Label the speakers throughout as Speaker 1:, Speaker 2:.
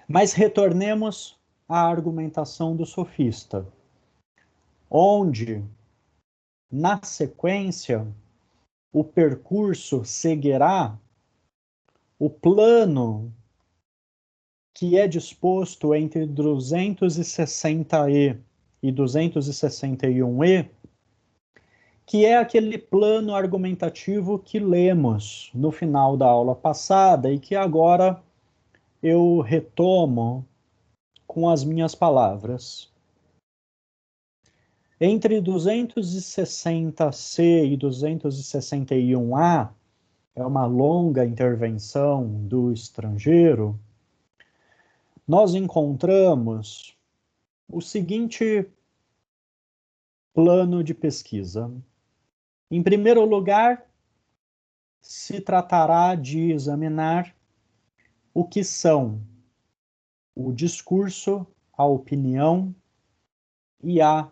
Speaker 1: Mas retornemos à argumentação do sofista, onde, na sequência, o percurso seguirá o plano que é disposto entre 260e e 261e, que é aquele plano argumentativo que lemos no final da aula passada e que agora eu retomo com as minhas palavras. Entre 260C e 261A, é uma longa intervenção do estrangeiro, nós encontramos o seguinte plano de pesquisa. Em primeiro lugar, se tratará de examinar o que são o discurso, a opinião e a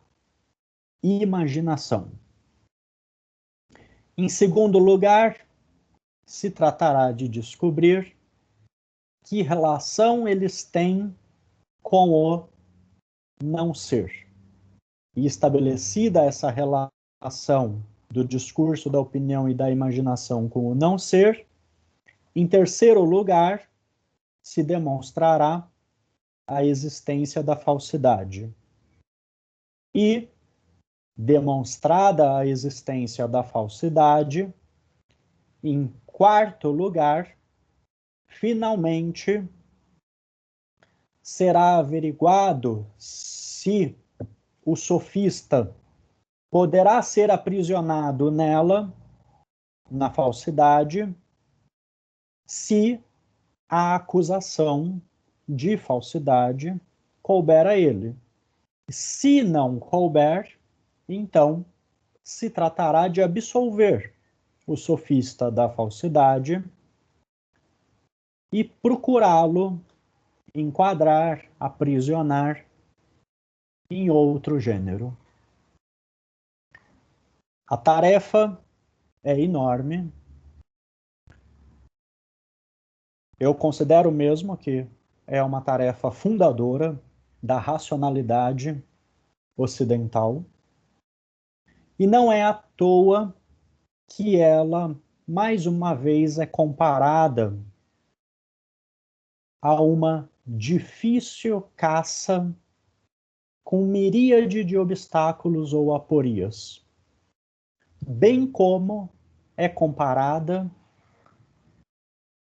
Speaker 1: imaginação. Em segundo lugar, se tratará de descobrir que relação eles têm com o não ser. E estabelecida essa relação do discurso, da opinião e da imaginação com o não ser, em terceiro lugar, se demonstrará a existência da falsidade. E, demonstrada a existência da falsidade, em quarto lugar, finalmente, será averiguado se o sofista poderá ser aprisionado nela, na falsidade, se a acusação de falsidade couber a ele. Se não couber, então se tratará de absolver o sofista da falsidade e procurá-lo enquadrar, aprisionar em outro gênero. A tarefa é enorme. Eu considero mesmo que é uma tarefa fundadora da racionalidade ocidental. E não é à toa que ela, mais uma vez, é comparada a uma difícil caça com miríade de obstáculos ou aporias, bem como é comparada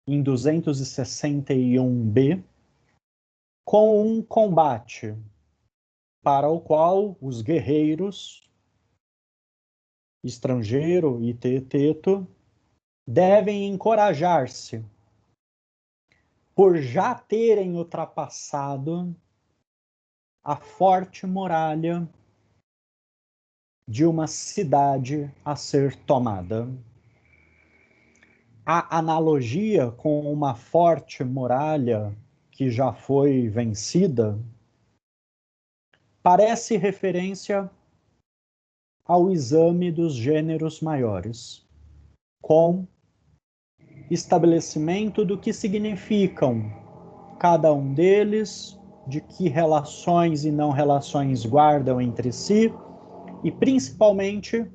Speaker 1: em 261b com um combate para o qual os guerreiros, estrangeiro e teto, devem encorajar-se por já terem ultrapassado a forte muralha de uma cidade a ser tomada. A analogia com uma forte muralha que já foi vencida parece referência ao exame dos gêneros maiores, com estabelecimento do que significam cada um deles, de que relações e não relações guardam entre si, e principalmente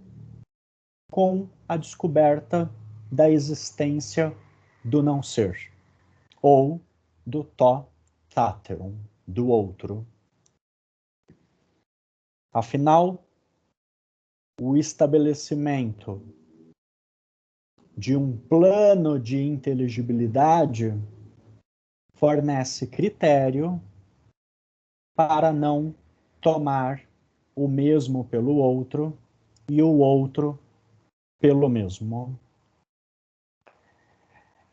Speaker 1: com a descoberta da existência do não ser, ou do to táteron, do outro. Afinal, o estabelecimento de um plano de inteligibilidade fornece critério para não tomar o mesmo pelo outro e o outro pelo mesmo.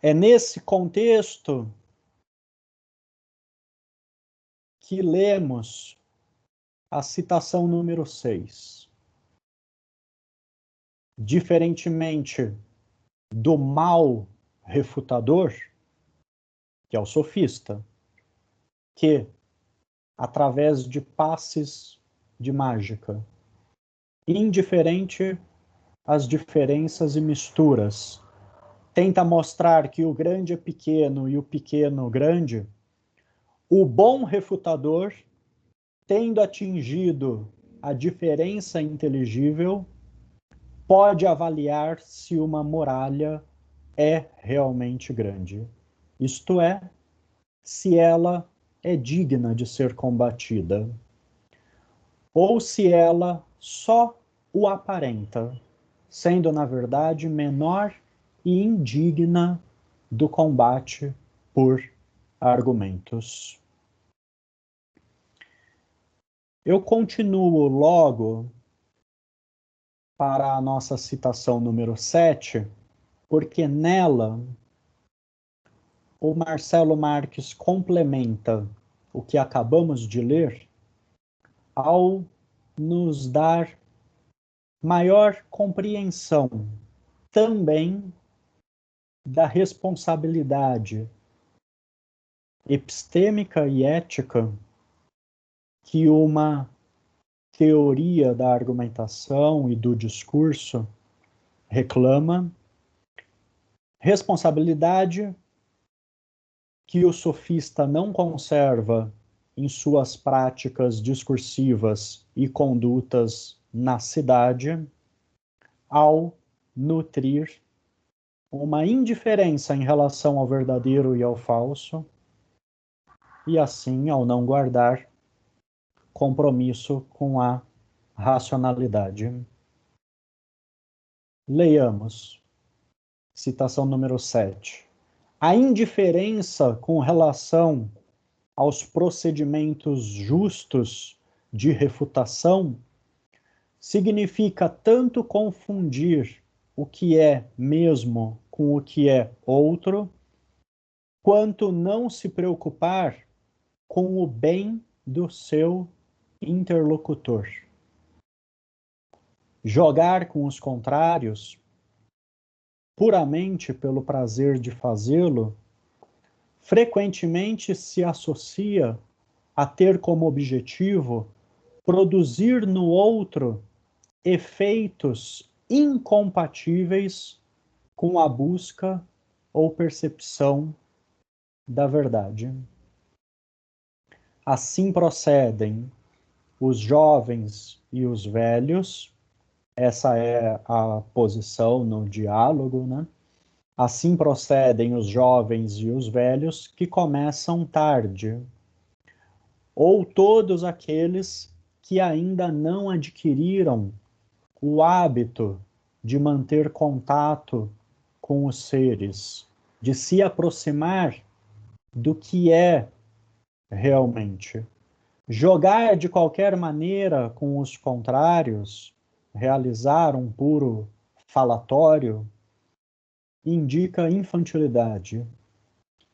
Speaker 1: É nesse contexto que lemos a citação número 6. Diferentemente do mal refutador, que é o sofista, que, através de passes de mágica, indiferente às diferenças e misturas, tenta mostrar que o grande é pequeno e o pequeno grande, O bom refutador, tendo atingido a diferença inteligível, pode avaliar se uma muralha é realmente grande. Isto é, se ela é digna de ser combatida, ou se ela só o aparenta, sendo, na verdade, menor e indigna do combate por argumentos. Eu continuo logo para a nossa citação número 7, porque nela o Marcelo Marques complementa o que acabamos de ler ao nos dar maior compreensão também da responsabilidade epistêmica e ética que uma teoria da argumentação e do discurso reclama, responsabilidade que o sofista não conserva em suas práticas discursivas e condutas na cidade, ao nutrir uma indiferença em relação ao verdadeiro e ao falso, e assim ao não guardar compromisso com a racionalidade. Leiamos, citação número 7. A indiferença com relação aos procedimentos justos de refutação significa tanto confundir o que é mesmo com o que é outro, quanto não se preocupar com o bem do seu interlocutor. Jogar com os contrários, puramente pelo prazer de fazê-lo, frequentemente se associa a ter como objetivo produzir no outro efeitos incompatíveis com a busca ou percepção da verdade. Assim procedem os jovens e os velhos, essa é a posição no diálogo, né? Assim procedem os jovens e os velhos que começam tarde, ou todos aqueles que ainda não adquiriram o hábito de manter contato com os seres, de se aproximar do que é realmente. Jogar de qualquer maneira com os contrários, realizar um puro falatório, indica infantilidade,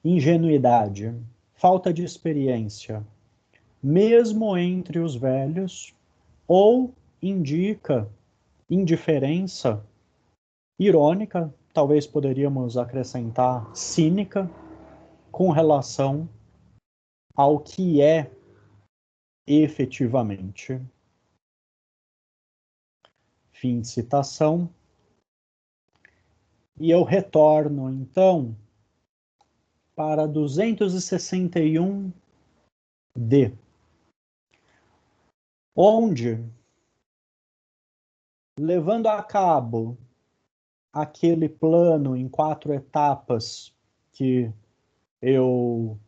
Speaker 1: ingenuidade, falta de experiência, mesmo entre os velhos, ou indica indiferença irônica, talvez poderíamos acrescentar cínica, com relação ao que é efetivamente. Fim de citação. E eu retorno, então, para 261D, onde, levando a cabo aquele plano em 4 etapas que eu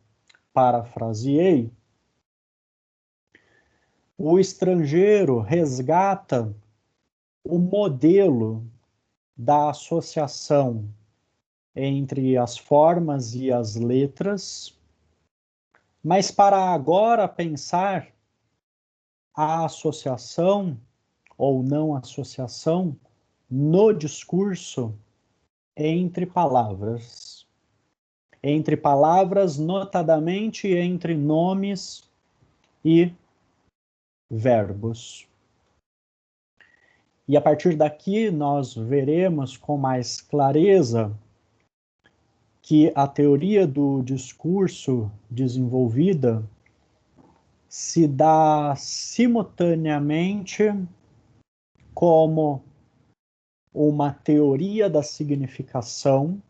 Speaker 1: parafraseei, o estrangeiro resgata o modelo da associação entre as formas e as letras, mas para agora pensar a associação ou não associação no discurso entre palavras, notadamente entre nomes e verbos. E a partir daqui nós veremos com mais clareza que a teoria do discurso desenvolvida se dá simultaneamente como uma teoria da significação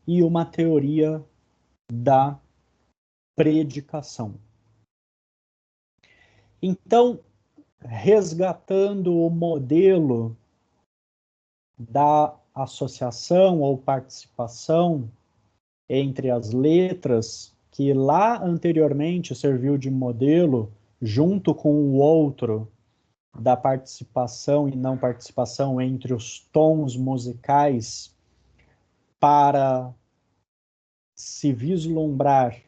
Speaker 1: e uma teoria da predicação. Então, resgatando o modelo da associação ou participação entre as letras, que lá anteriormente serviu de modelo, junto com o outro, da participação e não participação entre os tons musicais, para se vislumbrar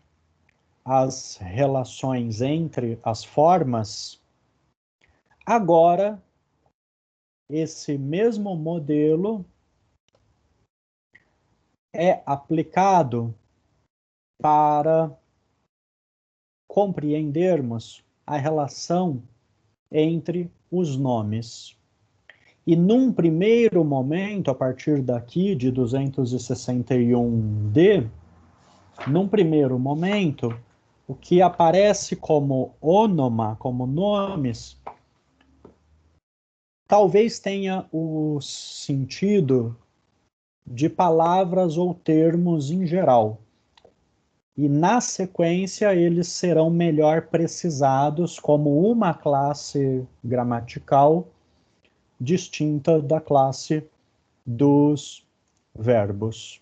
Speaker 1: as relações entre as formas, agora esse mesmo modelo é aplicado para compreendermos a relação entre os nomes. E num primeiro momento, a partir daqui de 261D, num primeiro momento, o que aparece como ônoma, como nomes, talvez tenha o sentido de palavras ou termos em geral. E na sequência eles serão melhor precisados como uma classe gramatical distinta da classe dos verbos.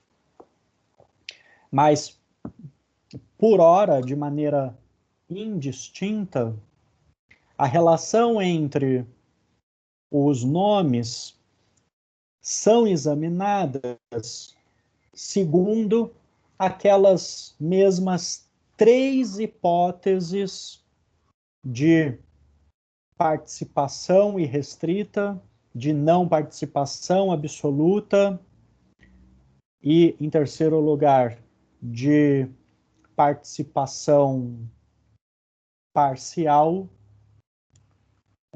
Speaker 1: Mas, por ora, de maneira indistinta, a relação entre os nomes são examinadas segundo aquelas mesmas três hipóteses de participação irrestrita, de não participação absoluta e, em terceiro lugar, de participação parcial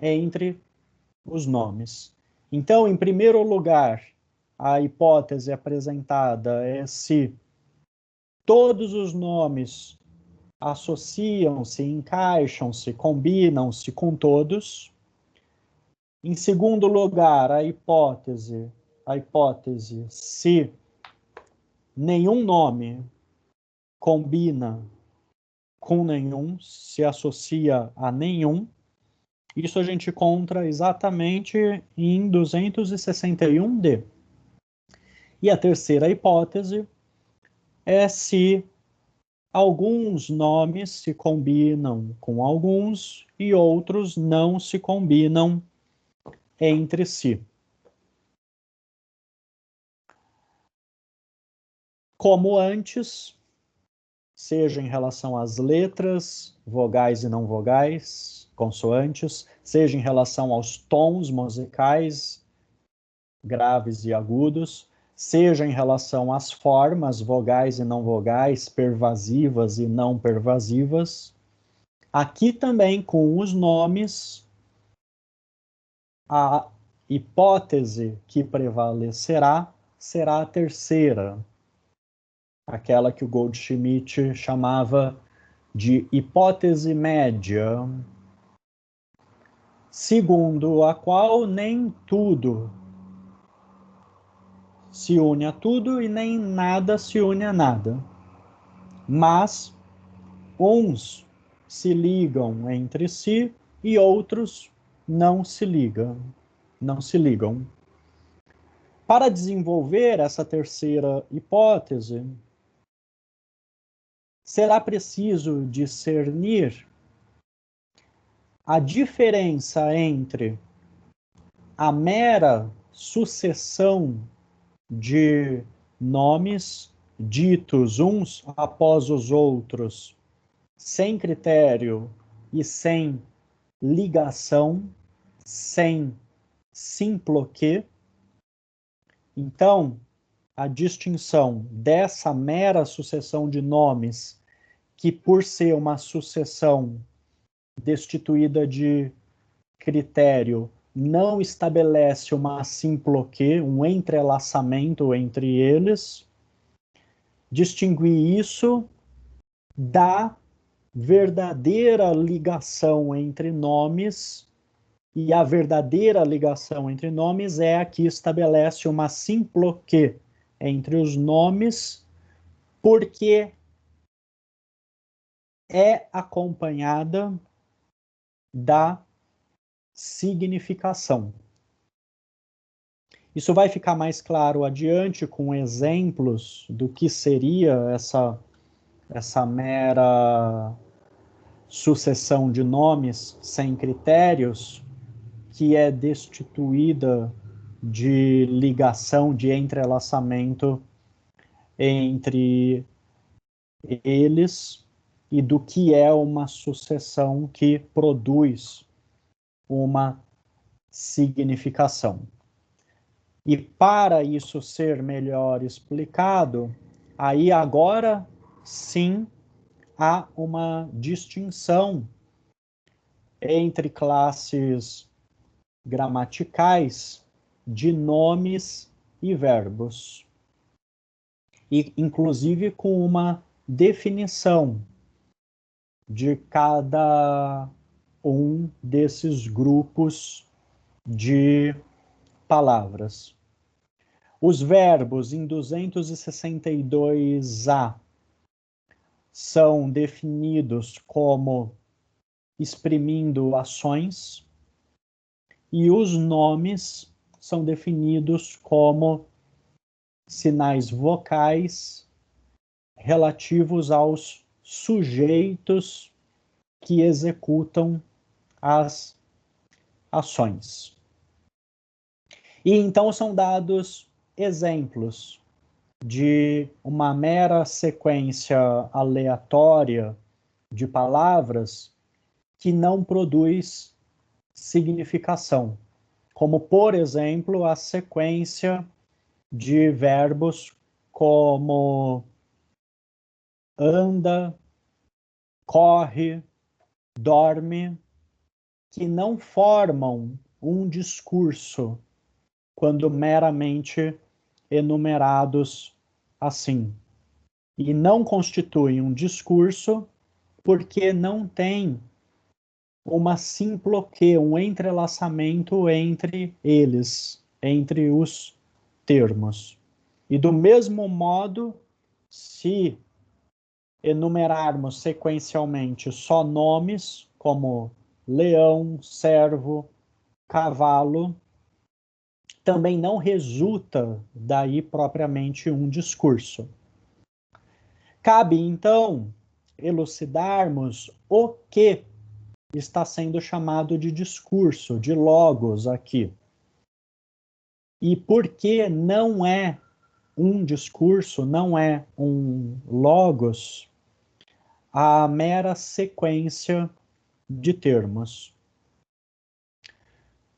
Speaker 1: entre os nomes. Então, em primeiro lugar, a hipótese apresentada é se todos os nomes associam-se, encaixam-se, combinam-se com todos. Em segundo lugar, a hipótese se nenhum nome combina com nenhum, se associa a nenhum. Isso a gente encontra exatamente em 261D. E a terceira hipótese é se alguns nomes se combinam com alguns e outros não se combinam entre si. Como antes, seja em relação às letras, vogais e não vogais, consoantes, seja em relação aos tons musicais, graves e agudos, seja em relação às formas, vogais e não vogais, pervasivas e não pervasivas. Aqui também, com os nomes, a hipótese que prevalecerá será a terceira, aquela que o Goldschmidt chamava de hipótese média, segundo a qual nem tudo se une a tudo e nem nada se une a nada. Mas uns se ligam entre si e outros não se ligam. Para desenvolver essa terceira hipótese, será preciso discernir a diferença entre a mera sucessão de nomes ditos uns após os outros, sem critério e sem ligação, sem simploquê. Então, a distinção dessa mera sucessão de nomes, que por ser uma sucessão destituída de critério, não estabelece uma simploquê, um entrelaçamento entre eles, distinguir isso da verdadeira ligação entre nomes, e a verdadeira ligação entre nomes é a que estabelece uma simploquê entre os nomes, porque é acompanhada da significação. Isso vai ficar mais claro adiante com exemplos do que seria essa mera sucessão de nomes sem critérios, que é destituída de ligação, de entrelaçamento entre eles e do que é uma sucessão que produz uma significação. E para isso ser melhor explicado, aí agora sim há uma distinção entre classes gramaticais de nomes e verbos. E inclusive com uma definição de cada um desses grupos de palavras. Os verbos em 262A são definidos como exprimindo ações e os nomes são definidos como sinais vocais relativos aos sujeitos que executam as ações. E então são dados exemplos de uma mera sequência aleatória de palavras que não produz significação, como, por exemplo, a sequência de verbos como anda, corre, dorme, que não formam um discurso quando meramente enumerados assim. E não constituem um discurso porque não tem uma simploquê, um entrelaçamento entre eles, entre os termos. E do mesmo modo, se enumerarmos sequencialmente só nomes, como leão, servo, cavalo, também não resulta daí propriamente um discurso. Cabe, então, elucidarmos o que está sendo chamado de discurso, de logos aqui. E por que não é um discurso, não é um logos, a mera sequência de termos.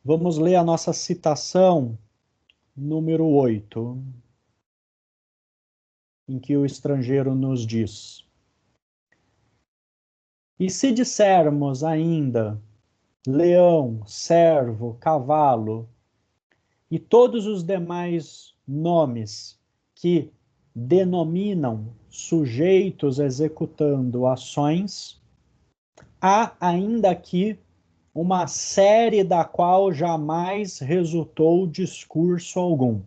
Speaker 1: Vamos ler a nossa citação número 8, em que o estrangeiro nos diz: e se dissermos ainda leão, servo, cavalo e todos os demais nomes que denominam sujeitos executando ações, há ainda aqui uma série da qual jamais resultou discurso algum,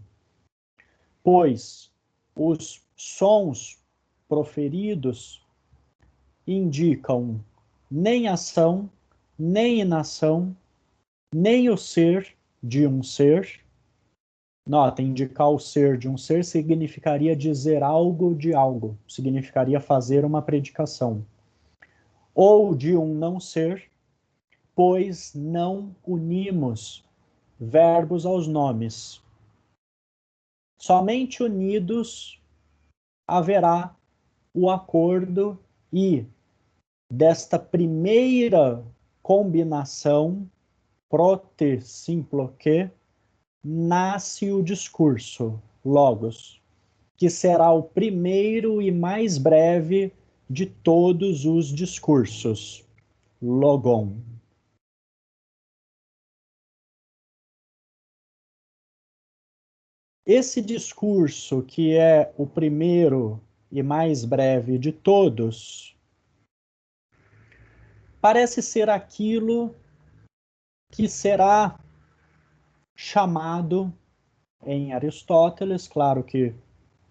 Speaker 1: pois os sons proferidos indicam nem ação, nem inação, nem o ser de um ser. Nota, indicar o ser de um ser significaria dizer algo de algo, significaria fazer uma predicação. Ou de um não ser, pois não unimos verbos aos nomes. Somente unidos haverá o acordo e desta primeira combinação prote simploque nasce o discurso, logos, que será o primeiro e mais breve de todos os discursos, logon. Esse discurso, que é o primeiro e mais breve de todos, parece ser aquilo que será chamado em Aristóteles, claro que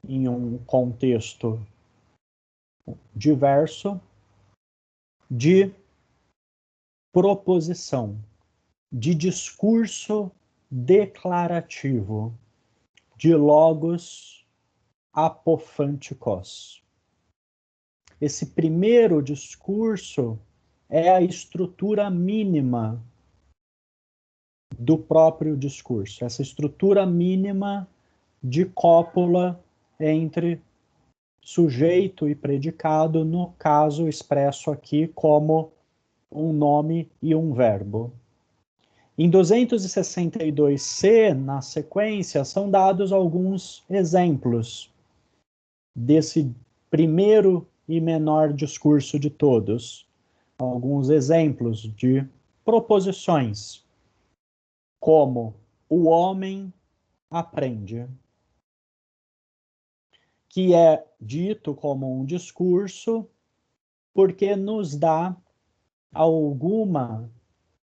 Speaker 1: em um contexto diverso, de proposição, de discurso declarativo, de logos apofânticos. Esse primeiro discurso é a estrutura mínima do próprio discurso, essa estrutura mínima de cópula entre sujeito e predicado, no caso expresso aqui como um nome e um verbo. Em 262c, na sequência, são dados alguns exemplos desse primeiro e menor discurso de todos. Alguns exemplos de proposições, como o homem aprende, que é dito como um discurso porque nos dá alguma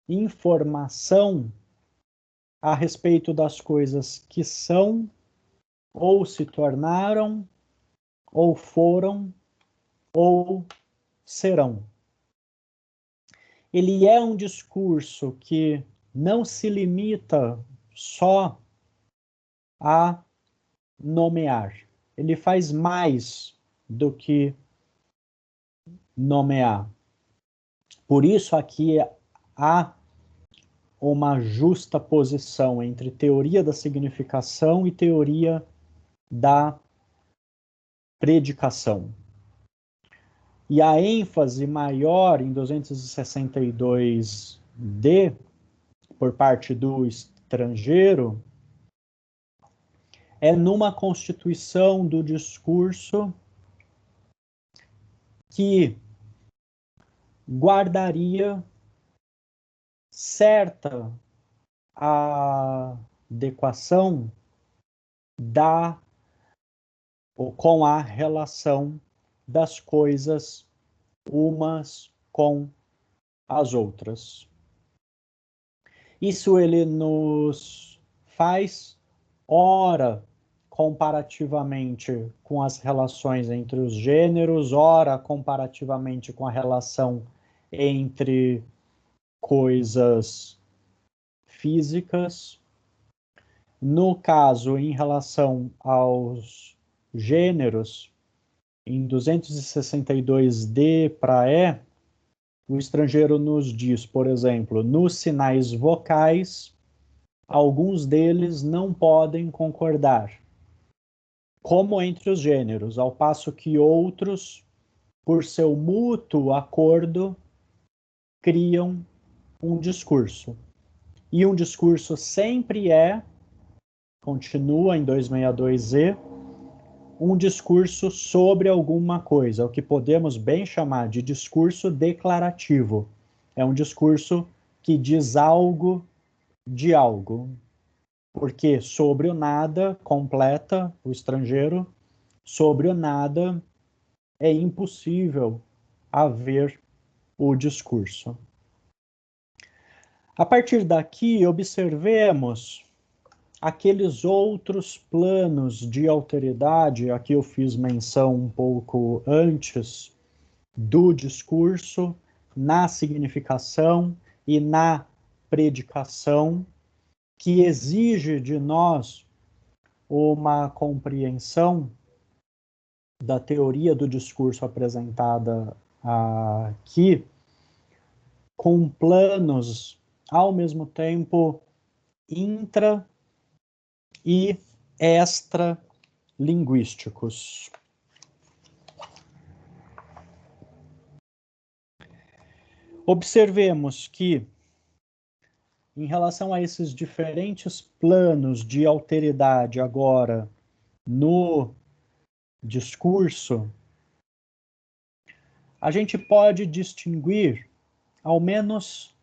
Speaker 1: informação a respeito das coisas que são, ou se tornaram, ou foram, ou serão. Ele é um discurso que não se limita só a nomear. Ele faz mais do que nomear. Por isso aqui há uma justa posição entre teoria da significação e teoria da predicação. E a ênfase maior em 262d, por parte do estrangeiro, é numa constituição do discurso que guardaria certa adequação com a relação das coisas umas com as outras. Isso ele nos faz, ora, comparativamente com as relações entre os gêneros, ora, comparativamente com a relação entre coisas físicas. No caso, em relação aos gêneros, em 262d para E, o estrangeiro nos diz, por exemplo, nos sinais vocais, alguns deles não podem concordar, como entre os gêneros, ao passo que outros, por seu mútuo acordo, criam um discurso. E um discurso sempre continua em 262e, um discurso sobre alguma coisa, o que podemos bem chamar de discurso declarativo. É um discurso que diz algo de algo. Porque sobre o nada, completa o estrangeiro, sobre o nada é impossível haver o discurso. A partir daqui, observemos aqueles outros planos de alteridade, aqui eu fiz menção um pouco antes, do discurso, na significação e na predicação, que exige de nós uma compreensão da teoria do discurso apresentada aqui, com planos, ao mesmo tempo, intra- e extralinguísticos. Observemos que, em relação a esses diferentes planos de alteridade agora no discurso, a gente pode distinguir ao menos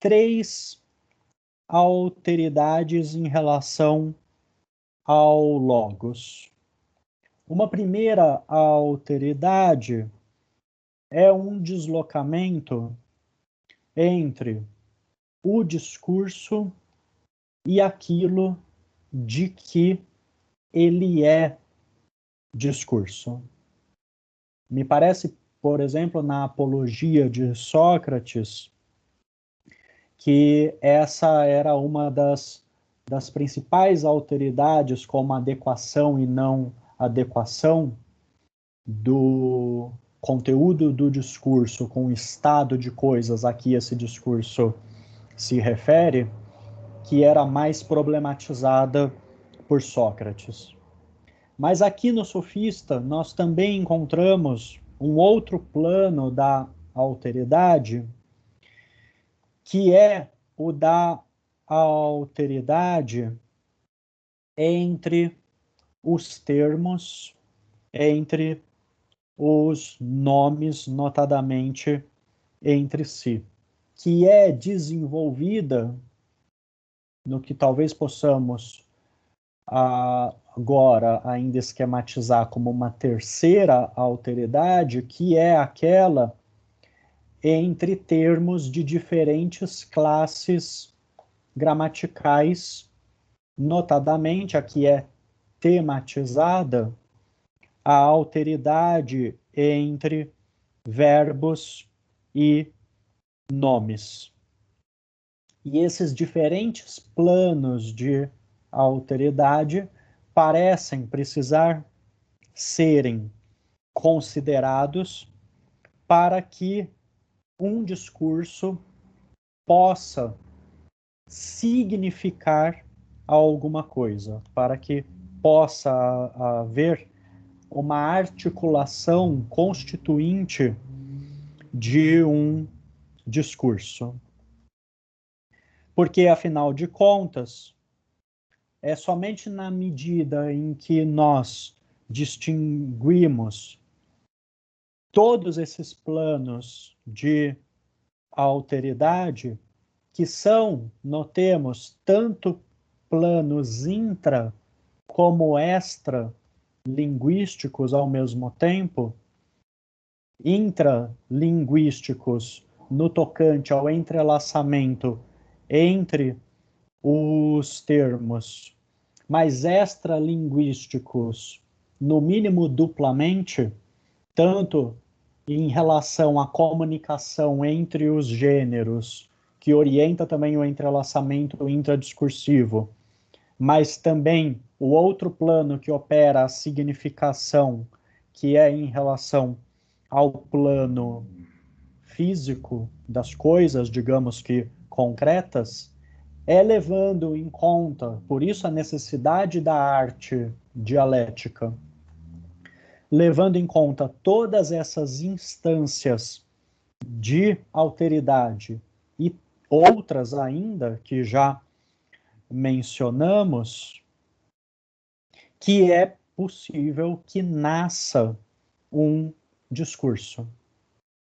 Speaker 1: 3 alteridades em relação ao logos. Uma primeira alteridade é um deslocamento entre o discurso e aquilo de que ele é discurso. Me parece por exemplo, na Apologia de Sócrates, que essa era uma das principais alteridades, como adequação e não adequação do conteúdo do discurso com o estado de coisas a que esse discurso se refere, que era mais problematizada por Sócrates. Mas aqui no Sofista, nós também encontramos um outro plano da alteridade, que é o da alteridade entre os termos, entre os nomes, notadamente entre si, que é desenvolvida no que talvez possamos agora ainda esquematizar como uma terceira alteridade, que é aquela entre termos de diferentes classes gramaticais, notadamente a que é tematizada a alteridade entre verbos e nomes. E esses diferentes planos de alteridade parecem precisar serem considerados para que um discurso possa significar alguma coisa, para que possa haver uma articulação constituinte de um discurso. Porque, afinal de contas, é somente na medida em que nós distinguimos todos esses planos de alteridade, que são, notemos, tanto planos intra como extralinguísticos ao mesmo tempo, intralinguísticos no tocante ao entrelaçamento entre os termos, mas extralinguísticos, no mínimo duplamente, tanto em relação à comunicação entre os gêneros, que orienta também o entrelaçamento intradiscursivo, mas também o outro plano que opera a significação, que é em relação ao plano físico das coisas, digamos que concretas, é levando em conta, por isso a necessidade da arte dialética, levando em conta todas essas instâncias de alteridade e outras ainda que já mencionamos, que é possível que nasça um discurso,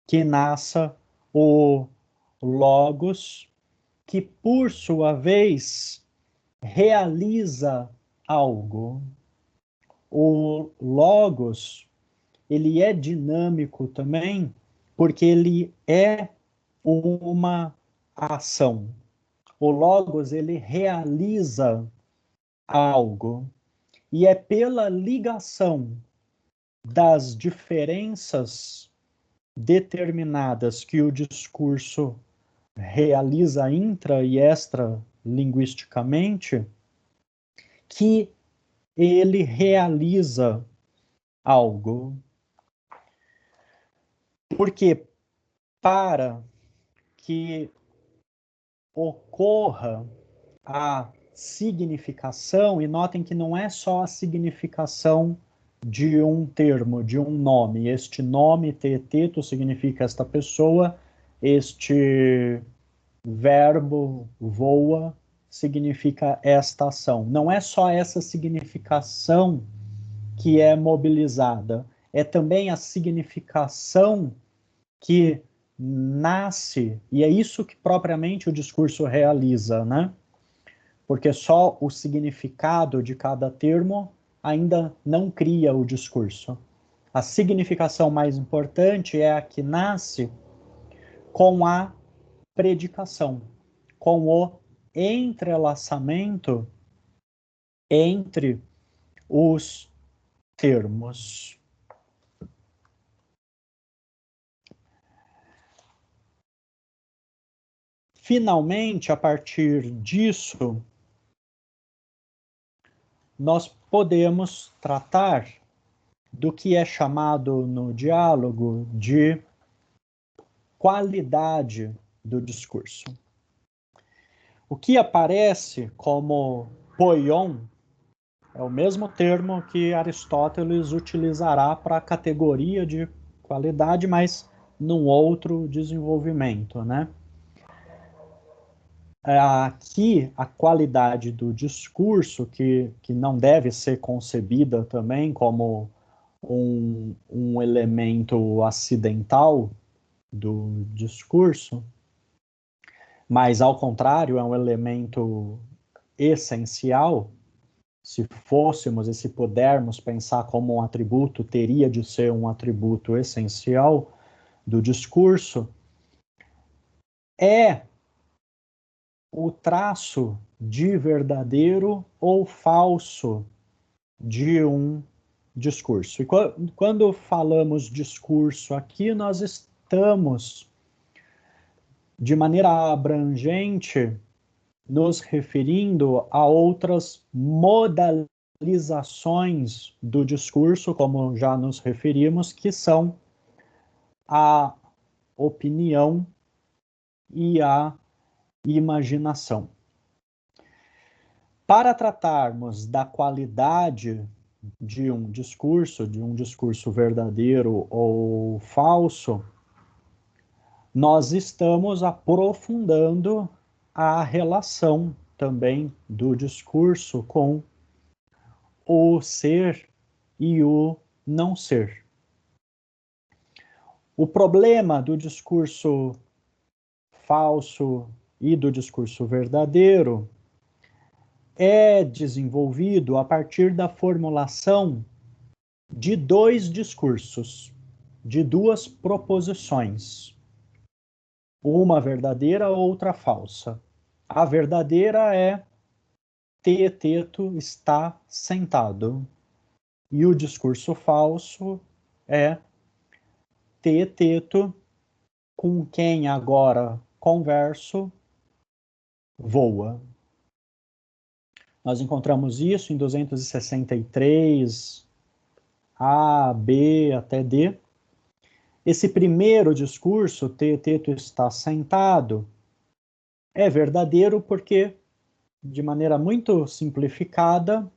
Speaker 1: que nasça o logos, que por sua vez realiza algo. O logos, ele é dinâmico também, porque ele é uma ação. O logos, ele realiza algo. E é pela ligação das diferenças determinadas que o discurso realiza intra e extra linguisticamente que ele realiza algo. Porque para que ocorra a significação, e notem que não é só a significação de um termo, de um nome. Este nome, teteto, significa esta pessoa, este verbo, voa, significa esta ação. Não é só essa significação que é mobilizada, é também a significação que nasce, e é isso que propriamente o discurso realiza, né? Porque só o significado de cada termo ainda não cria o discurso. A significação mais importante é a que nasce com a predicação, com o entrelaçamento entre os termos. finalmente, a partir disso, nós podemos tratar do que é chamado no diálogo de qualidade do discurso. O que aparece como poion é o mesmo termo que Aristóteles utilizará para a categoria de qualidade, mas num outro desenvolvimento, né? Aqui, a qualidade do discurso, que não deve ser concebida também como um elemento acidental do discurso, mas, ao contrário, é um elemento essencial. Se fôssemos e se pudermos pensar como um atributo, teria de ser um atributo essencial do discurso, é o traço de verdadeiro ou falso de um discurso. E quando falamos discurso aqui, nós estamos, de maneira abrangente, nos referindo a outras modalizações do discurso, como já nos referimos, que são a opinião e a imaginação. Para tratarmos da qualidade de um discurso verdadeiro ou falso, nós estamos aprofundando a relação também do discurso com o ser e o não ser. O problema do discurso falso e do discurso verdadeiro é desenvolvido a partir da formulação de dois discursos, de duas proposições, uma verdadeira, outra falsa. A verdadeira é Teeteto está sentado, e o discurso falso é Teeteto, com quem agora converso, voa. Nós encontramos isso em 263, A, B até D. Esse primeiro discurso, Teeteto está sentado, é verdadeiro porque, de maneira muito simplificada,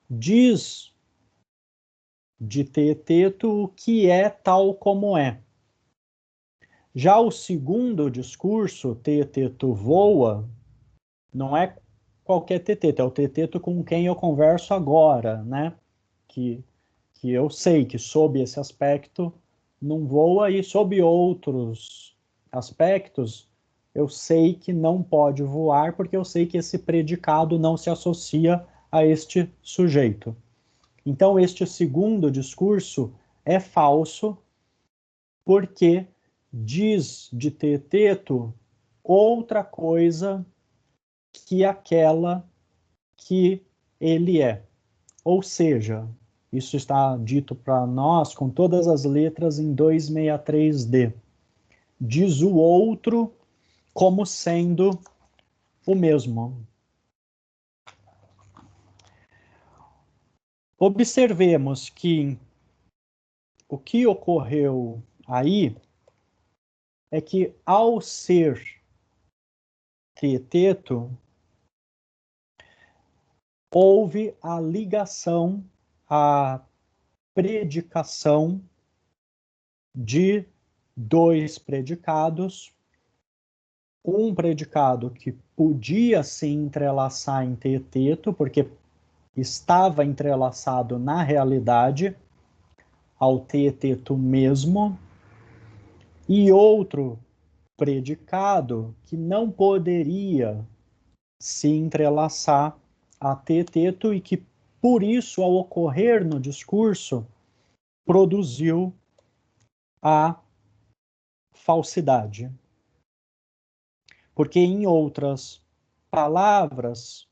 Speaker 1: diz de Teeteto o que é tal como é. Já o segundo discurso, Teeteto voa, não é qualquer Teeteto, é o Teeteto com quem eu converso agora, né? Que eu sei que sob esse aspecto não voa, e sob outros aspectos eu sei que não pode voar, porque eu sei que esse predicado não se associa a este sujeito. Então, este segundo discurso é falso, porque diz de Teeteto outra coisa que aquela que ele é. Ou seja, isso está dito para nós com todas as letras em 263D. Diz o outro como sendo o mesmo. Observemos que o que ocorreu aí é que, ao ser Teeteto, houve a ligação, a predicação de dois predicados, um predicado que podia se entrelaçar em Teeteto, porque estava entrelaçado na realidade ao Teeteto mesmo, e outro predicado que não poderia se entrelaçar a Teeteto e que, por isso, ao ocorrer no discurso, produziu a falsidade. Porque, em outras palavras,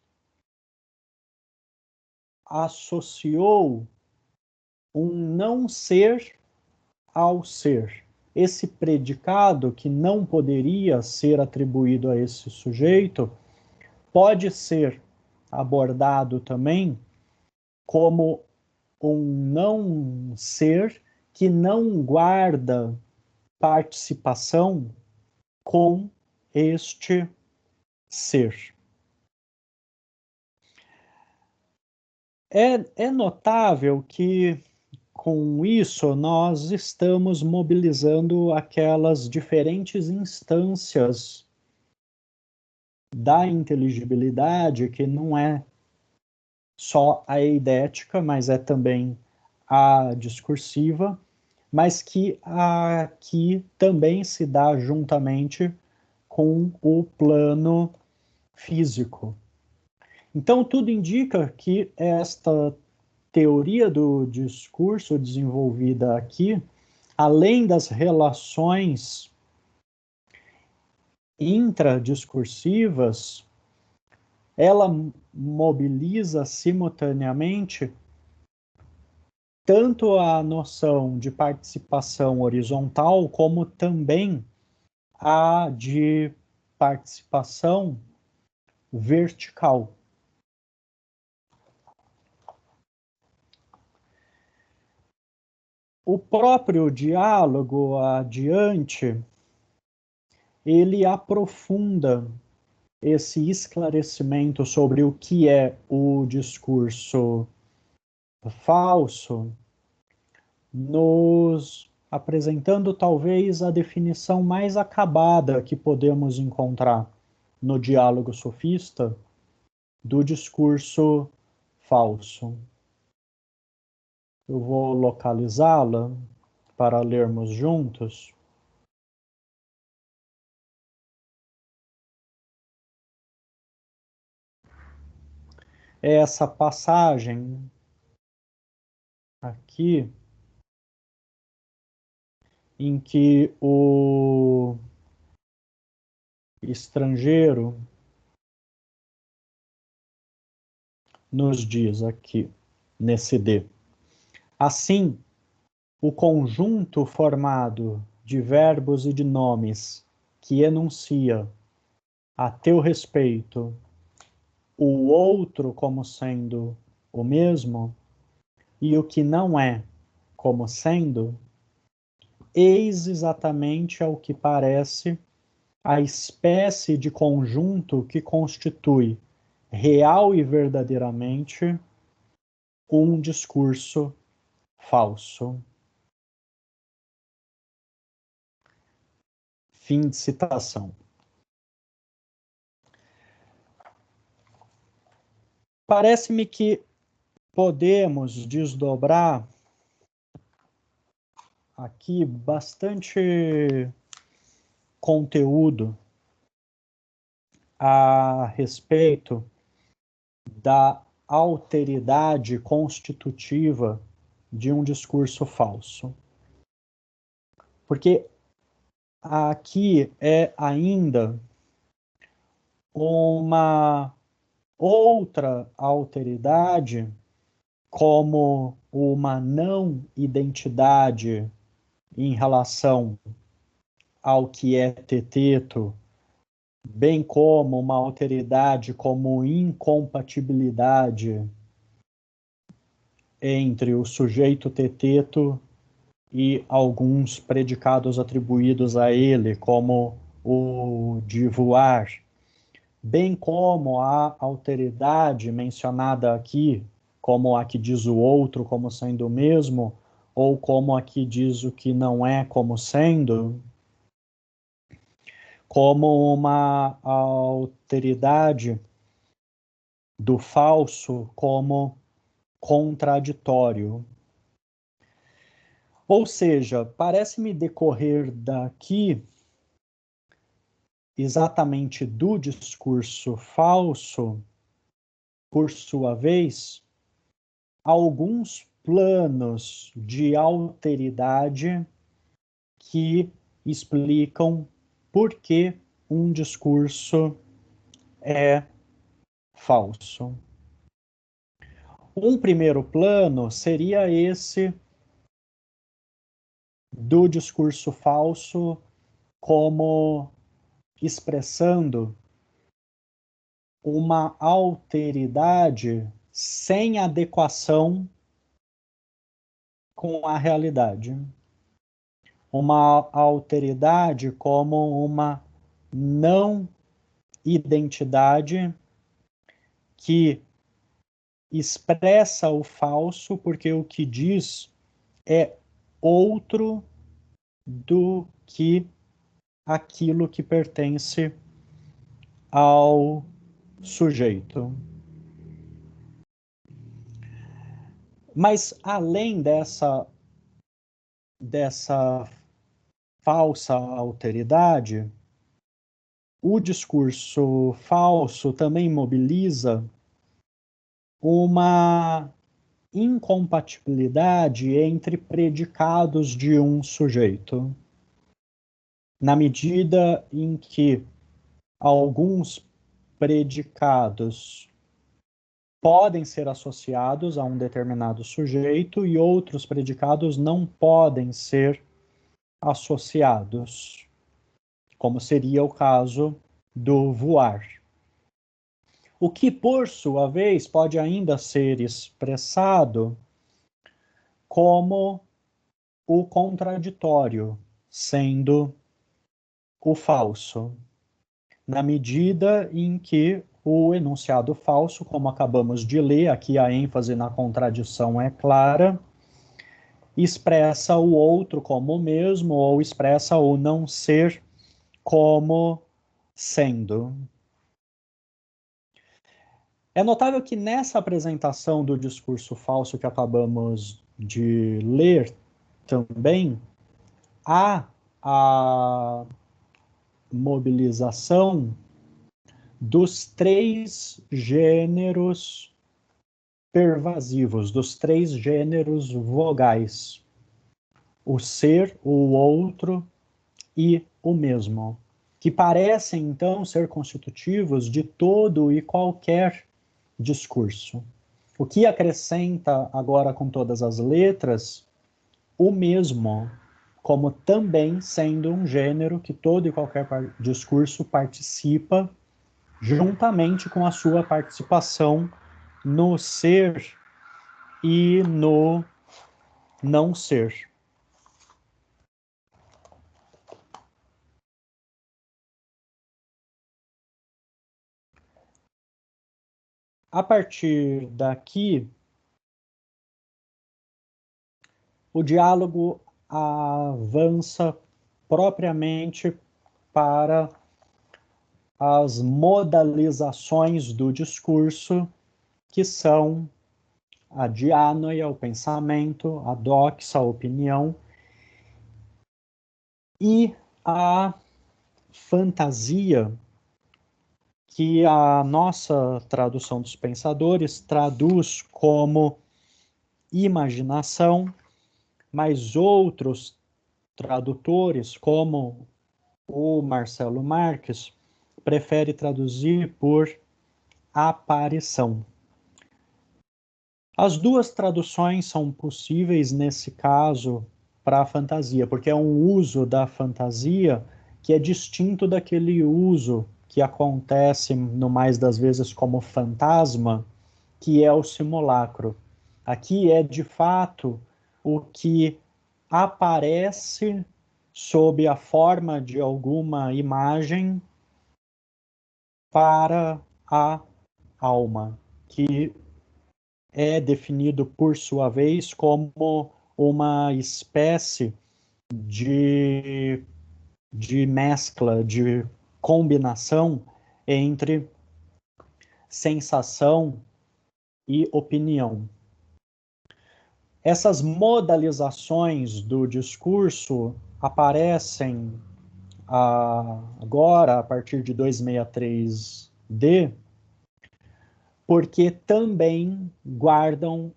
Speaker 1: associou um não ser ao ser. esse predicado que não poderia ser atribuído a esse sujeito pode ser abordado também como um não ser que não guarda participação com este ser. É notável que, com isso, nós estamos mobilizando aquelas diferentes instâncias da inteligibilidade, que não é só a eidética, mas é também a discursiva, mas que aqui também se dá juntamente com o plano físico. Então, tudo indica que esta teoria do discurso desenvolvida aqui, além das relações intradiscursivas, ela mobiliza simultaneamente tanto a noção de participação horizontal, como também a de participação vertical. O próprio diálogo adiante, ele aprofunda esse esclarecimento sobre o que é o discurso falso, nos apresentando talvez a definição mais acabada que podemos encontrar no diálogo sofista do discurso falso. Eu vou localizá-la para lermos juntos. É essa passagem aqui em que o estrangeiro nos diz aqui, nesse D. Assim, o conjunto formado de verbos e de nomes que enuncia a teu respeito o outro como sendo o mesmo e o que não é como sendo, eis exatamente ao que parece a espécie de conjunto que constitui real e verdadeiramente um discurso falso. Fim de citação. Parece-me que podemos desdobrar aqui bastante conteúdo a respeito da alteridade constitutiva de um discurso falso. Porque aqui é ainda uma outra alteridade, como uma não identidade em relação ao que é teteto, bem como uma alteridade como incompatibilidade entre o sujeito teteto e alguns predicados atribuídos a ele, como o de voar, bem como a alteridade mencionada aqui, como a que diz o outro como sendo o mesmo, ou como a que diz o que não é como sendo, como uma alteridade do falso como contraditório. Ou seja, parece-me decorrer daqui exatamente do discurso falso, por sua vez, alguns planos de alteridade que explicam por que um discurso é falso. Um primeiro plano seria esse do discurso falso como expressando uma alteridade sem adequação com a realidade. Uma alteridade como uma não identidade que expressa o falso porque o que diz é outro do que aquilo que pertence ao sujeito. Mas além dessa falsa alteridade, o discurso falso também mobiliza uma incompatibilidade entre predicados de um sujeito, na medida em que alguns predicados podem ser associados a um determinado sujeito e outros predicados não podem ser associados, como seria o caso do voar. O que, por sua vez, pode ainda ser expressado como o contraditório, sendo o falso, na medida em que o enunciado falso, como acabamos de ler, aqui a ênfase na contradição é clara, expressa o outro como o mesmo ou expressa o não ser como sendo. É notável que nessa apresentação do discurso falso que acabamos de ler também, há a mobilização dos três gêneros pervasivos, dos três gêneros vogais: o ser, o outro e o mesmo, que parecem então ser constitutivos de todo e qualquer discurso. O que acrescenta agora com todas as letras o mesmo, como também sendo um gênero que todo e qualquer discurso participa juntamente com a sua participação no ser e no não ser. A partir daqui, o diálogo avança propriamente para as modalizações do discurso, que são a dianoia, o pensamento, a doxa, a opinião, e a fantasia, que a nossa tradução dos pensadores traduz como imaginação, mas outros tradutores, como o Marcelo Marques, prefere traduzir por aparição. As duas traduções são possíveis nesse caso para a fantasia, porque é um uso da fantasia que é distinto daquele uso que acontece no mais das vezes como fantasma, que é o simulacro. Aqui é de fato o que aparece sob a forma de alguma imagem para a alma, que é definido, por sua vez, como uma espécie de, de mescla, de combinação entre sensação e opinião. Essas modalizações do discurso aparecem agora, a partir de 263D, porque também guardam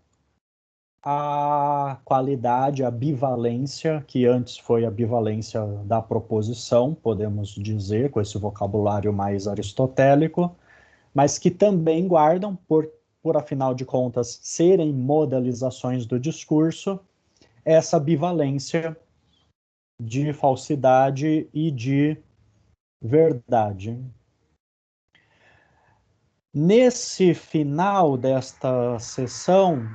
Speaker 1: a qualidade, a bivalência, que antes foi a bivalência da proposição, podemos dizer, com esse vocabulário mais aristotélico, mas que também guardam, por afinal de contas, serem modalizações do discurso, essa bivalência de falsidade e de verdade. Nesse final desta sessão,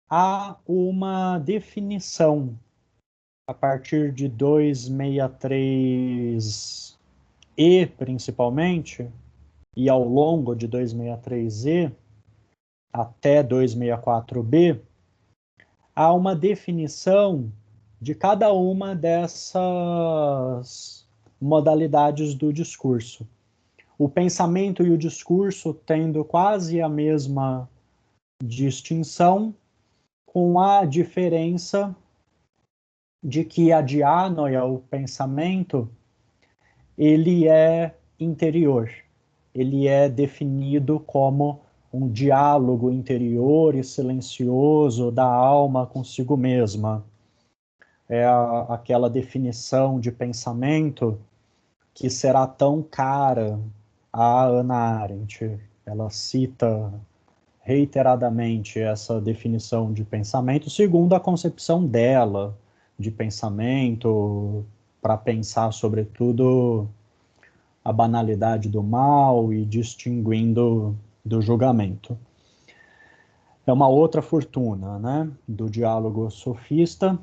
Speaker 1: há uma definição a partir de 263E, principalmente, e ao longo de 263E até 264B, há uma definição de cada uma dessas modalidades do discurso. O pensamento e o discurso tendo quase a mesma distinção, com a diferença de que a dianoia, o pensamento, ele é interior. Ele é definido como um diálogo interior e silencioso da alma consigo mesma. É aquela definição de pensamento que será tão cara a Hannah Arendt. Ela cita reiteradamente essa definição de pensamento, segundo a concepção dela de pensamento, para pensar, sobretudo, a banalidade do mal e distinguindo do julgamento. É uma outra fortuna, né, do diálogo sofista,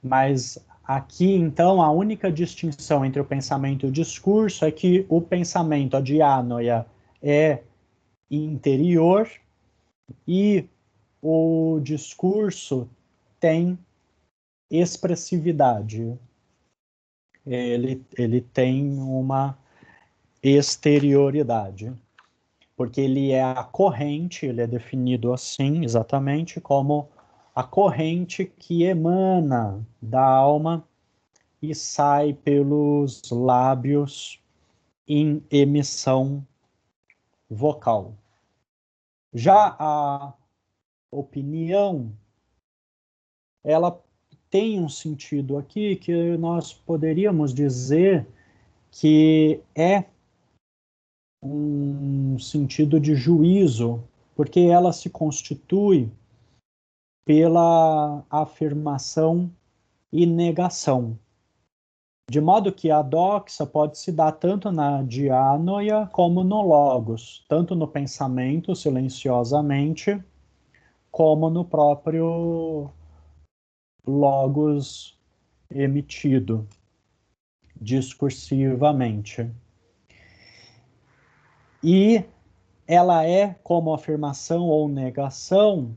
Speaker 1: mas aqui, então, a única distinção entre o pensamento e o discurso é que o pensamento, a dianoia, é interior e o discurso tem expressividade. Ele tem uma exterioridade, porque ele é a corrente, ele é definido assim, exatamente, como a corrente que emana da alma e sai pelos lábios em emissão vocal. Já a opinião, ela tem um sentido aqui que nós poderíamos dizer que é um sentido de juízo, porque ela se constitui pela afirmação e negação. De modo que a doxa pode se dar tanto na dianoia como no logos, tanto no pensamento silenciosamente, como no próprio logos emitido discursivamente. E ela é, como afirmação ou negação,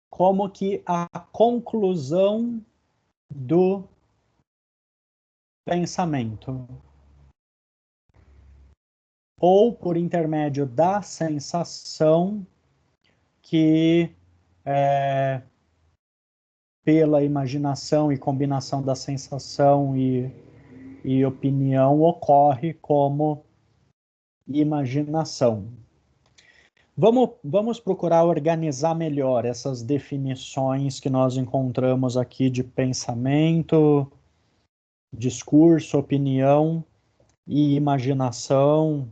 Speaker 1: como que a conclusão do pensamento, ou por intermédio da sensação que, pela imaginação e combinação da sensação e opinião, ocorre como imaginação. Vamos procurar organizar melhor essas definições que nós encontramos aqui de pensamento, discurso, opinião e imaginação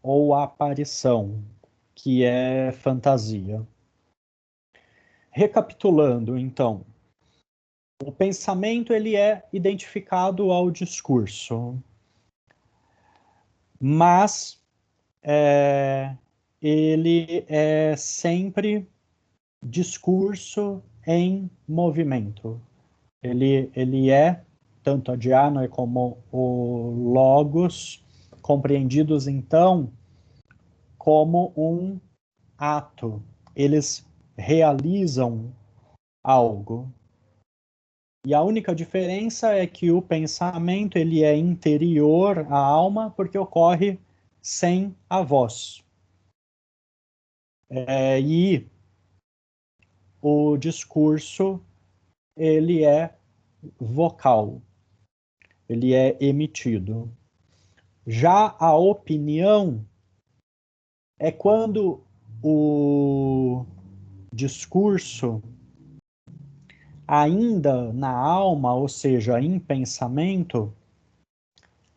Speaker 1: ou aparição, que é fantasia. Recapitulando, então, o pensamento ele é identificado ao discurso, mas ele é sempre discurso em movimento. Ele é, tanto a dianoia como o logos, compreendidos, então, como um ato. Eles realizam algo. E a única diferença é que o pensamento ele é interior à alma porque ocorre sem a voz. E o discurso ele é vocal, ele é emitido. Já a opinião é quando o discurso, ainda na alma, ou seja, em pensamento,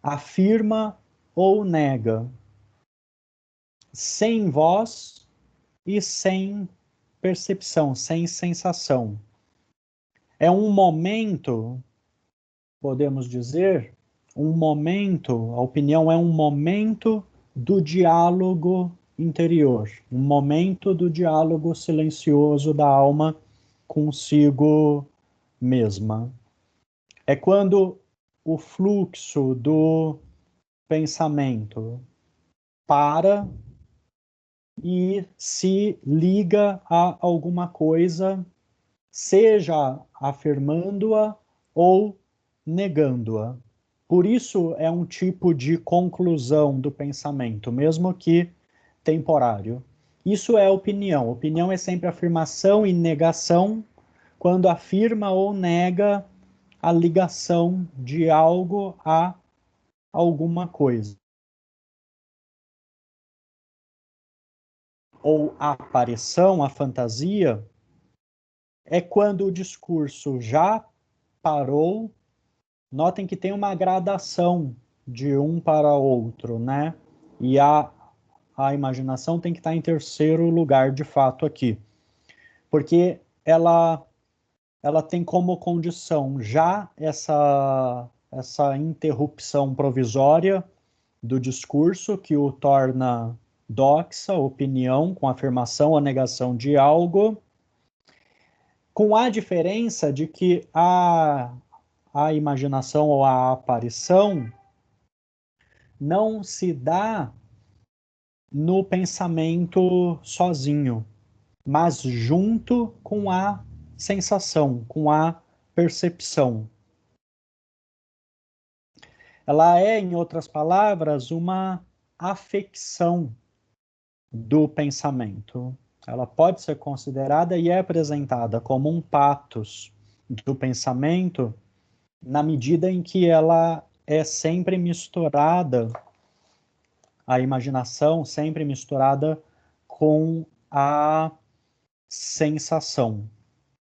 Speaker 1: afirma ou nega, sem voz e sem percepção, sem sensação. É um momento podemos dizer, um momento, a opinião é um momento do diálogo interior, um momento do diálogo silencioso da alma consigo mesma. É quando o fluxo do pensamento para e se liga a alguma coisa, seja afirmando-a ou negando-a. Por isso é um tipo de conclusão do pensamento, mesmo que temporário. Isso é opinião. Opinião é sempre afirmação e negação, quando afirma ou nega a ligação de algo a alguma coisa. Ou a aparição, a fantasia, é quando o discurso já parou. Notem que tem uma gradação de um para outro, né? E a imaginação tem que estar em terceiro lugar, de fato, aqui. Porque ela tem como condição já essa interrupção provisória do discurso, que o torna doxa, opinião, com afirmação ou negação de algo, com a diferença de que a imaginação ou a aparição não se dá no pensamento sozinho, mas junto com a sensação, com a percepção. Ela é, em outras palavras, uma afecção do pensamento. Ela pode ser considerada e é apresentada como um patos do pensamento, na medida em que ela é sempre misturada, a imaginação sempre misturada com a sensação.